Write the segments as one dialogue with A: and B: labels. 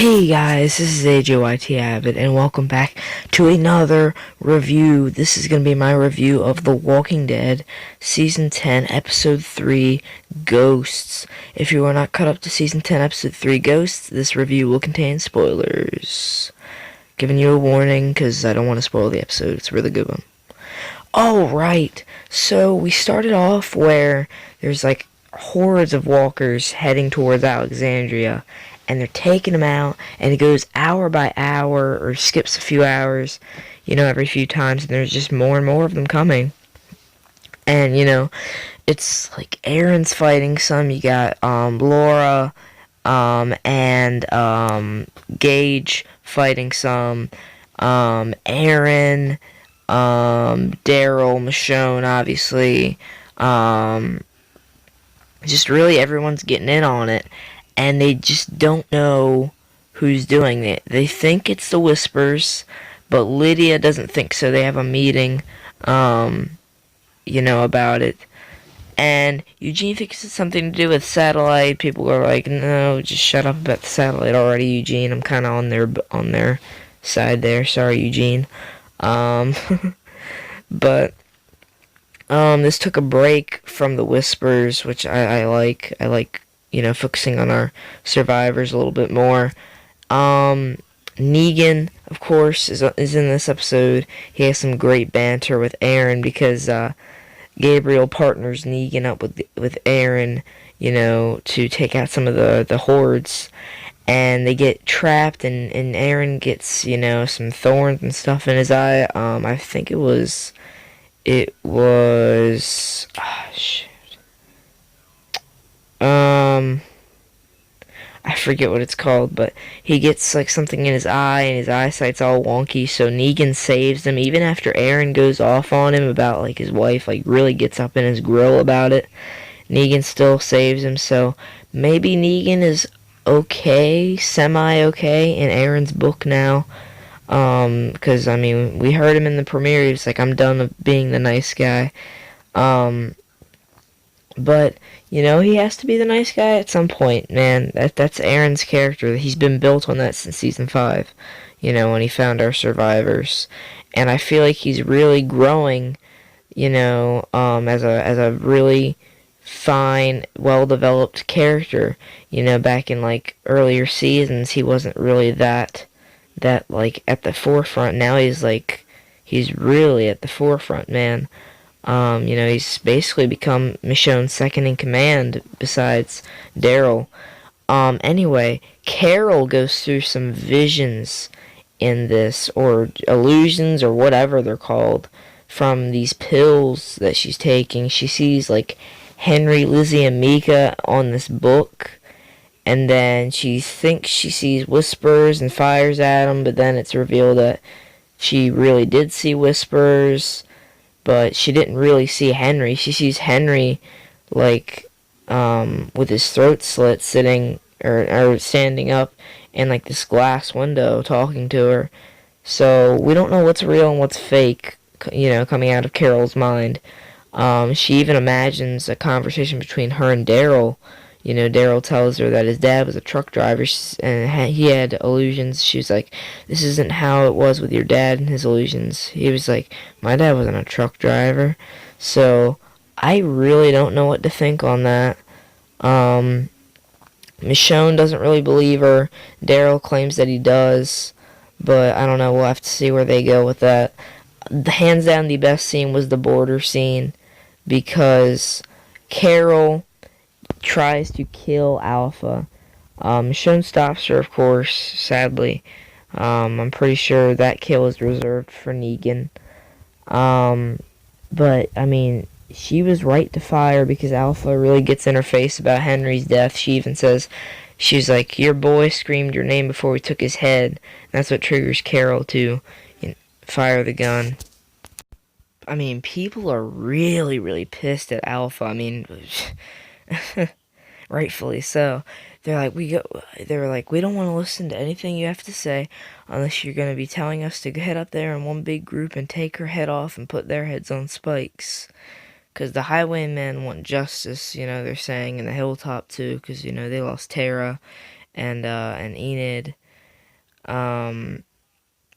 A: Hey guys, this is AJYT Abbott, and welcome back to another review. This is going to be my review of The Walking Dead, Season 10, Episode 3, Ghosts. If you are not caught up to Season 10, Episode 3, Ghosts, this review will contain spoilers. Giving you a warning, because I don't want to spoil the episode. It's a really good one. Alright, so we started off where there's like hordes of walkers heading towards Alexandria, and they're taking them out, and it goes hour by hour, or skips a few hours, every few times, and there's just more and more of them coming. And, it's like Aaron's fighting some, you got, Laura, and Gage fighting some, Aaron, Daryl, Michonne, obviously, just really everyone's getting in on it, and they just don't know who's doing it. They think it's the Whispers, but Lydia doesn't think so. They have a meeting, about it. And Eugene thinks it's something to do with satellite. People are like, no, just shut up about the satellite already, Eugene. I'm kind of on their side there. Sorry, Eugene. Um, but this took a break from the Whispers, which I like. I like, focusing on our survivors a little bit more. Negan, of course, is in this episode. He has some great banter with Aaron because Gabriel partners Negan up with Aaron, to take out some of the hordes. And they get trapped, and Aaron gets, some thorns and stuff in his eye. I think it was shoot. I forget what it's called, but he gets like something in his eye, and his eyesight's all wonky. So Negan saves him, even after Aaron goes off on him about like his wife, like really gets up in his grill about it. Negan still saves him, so maybe Negan is okay, semi-okay in Aaron's book now. Because I mean, we heard him in the premiere. He was like, "I'm done with being the nice guy." Um, but he has to be the nice guy at some point, man. That's Aaron's character. He's been built on that since season 5. When he found our survivors, and I feel like he's really growing. As a really fine, well-developed character. Back in like earlier seasons, he wasn't really that like at the forefront. Now he's really at the forefront, man. He's basically become Michonne's second in command besides Daryl. Anyway, Carol goes through some visions in this, or illusions, or whatever they're called, from these pills that she's taking. She sees like Henry, Lizzie, and Mika on this book, and then she thinks she sees whispers and fires at them, but then it's revealed that she really did see whispers, but she didn't really see Henry. She sees Henry like with his throat slit, sitting or standing up in like this glass window talking to her. So we don't know what's real and what's fake, coming out of Carol's mind. She even imagines a conversation between her and Daryl. Daryl tells her that his dad was a truck driver, and he had illusions. She was like, "This isn't how it was with your dad and his illusions." He was like, "My dad wasn't a truck driver." So I really don't know what to think on that. Michonne doesn't really believe her. Daryl claims that he does, but I don't know. We'll have to see where they go with that. Hands down, the best scene was the border scene, because Carol tries to kill Alpha. Michonne stops her, of course, sadly. I'm pretty sure that kill is reserved for Negan. But, I mean, she was right to fire, because Alpha really gets in her face about Henry's death. She even says, she's like, "Your boy screamed your name before we took his head." And that's what triggers Carol to fire the gun. I mean, people are really, really pissed at Alpha. I mean, rightfully so. They were like, "We don't want to listen to anything you have to say unless you're going to be telling us to head up there in one big group and take her head off and put their heads on spikes." Because the highwaymen want justice, they're saying, in the hilltop too, because, they lost Tara and Enid. Um,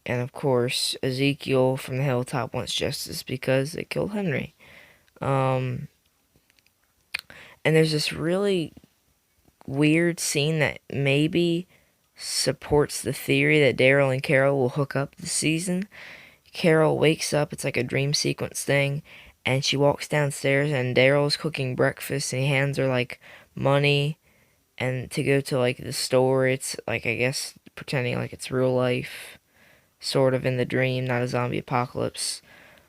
A: and of course, Ezekiel from the hilltop wants justice because they killed Henry. Um, and there's this really weird scene that maybe supports the theory that Daryl and Carol will hook up this season. Carol wakes up, it's like a dream sequence thing, and she walks downstairs and Daryl's cooking breakfast and he hands her like money and to go to like the store. It's like, I guess, pretending like it's real life, sort of in the dream, not a zombie apocalypse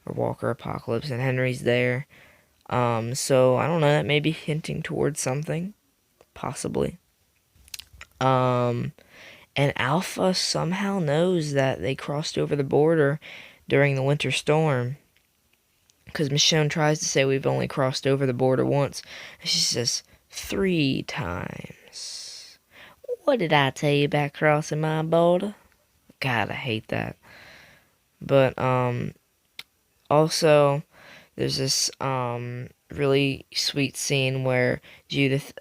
A: or Walker apocalypse, and Henry's there. So I don't know, that may be hinting towards something, possibly. Um, and Alpha somehow knows that they crossed over the border during the winter storm. Because Michonne tries to say we've only crossed over the border once. And she says 3 times. What did I tell you about crossing my border? God, I hate that. But, also, there's this, really sweet scene where Judith,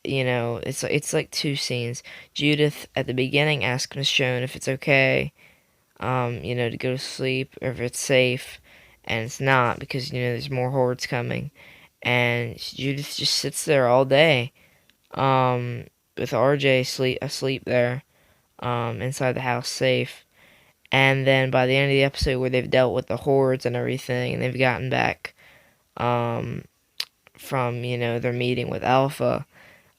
A: it's like two scenes. Judith at the beginning asks Michonne if it's okay, to go to sleep, or if it's safe, and it's not because, there's more hordes coming. And Judith just sits there all day, with RJ asleep there, inside the house safe. And then by the end of the episode where they've dealt with the hordes and everything, and they've gotten back, from, their meeting with Alpha,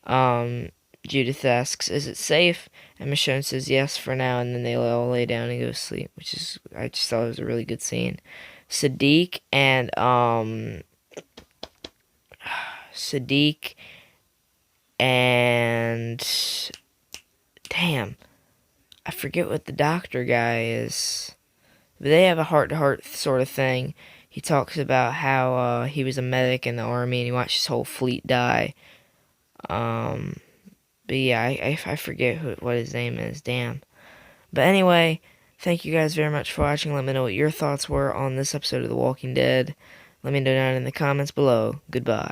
A: um, Judith asks, "Is it safe?" And Michonne says, "Yes, for now." And then they all lay down and go to sleep, which is, I just thought it was a really good scene. Sadiq and Sadiq and damn, I forget what the doctor guy is. But they have a heart-to-heart sort of thing. He talks about how he was a medic in the army and he watched his whole fleet die. Um, but yeah, I forget what his name is. Damn. But anyway, thank you guys very much for watching. Let me know what your thoughts were on this episode of The Walking Dead. Let me know down in the comments below. Goodbye.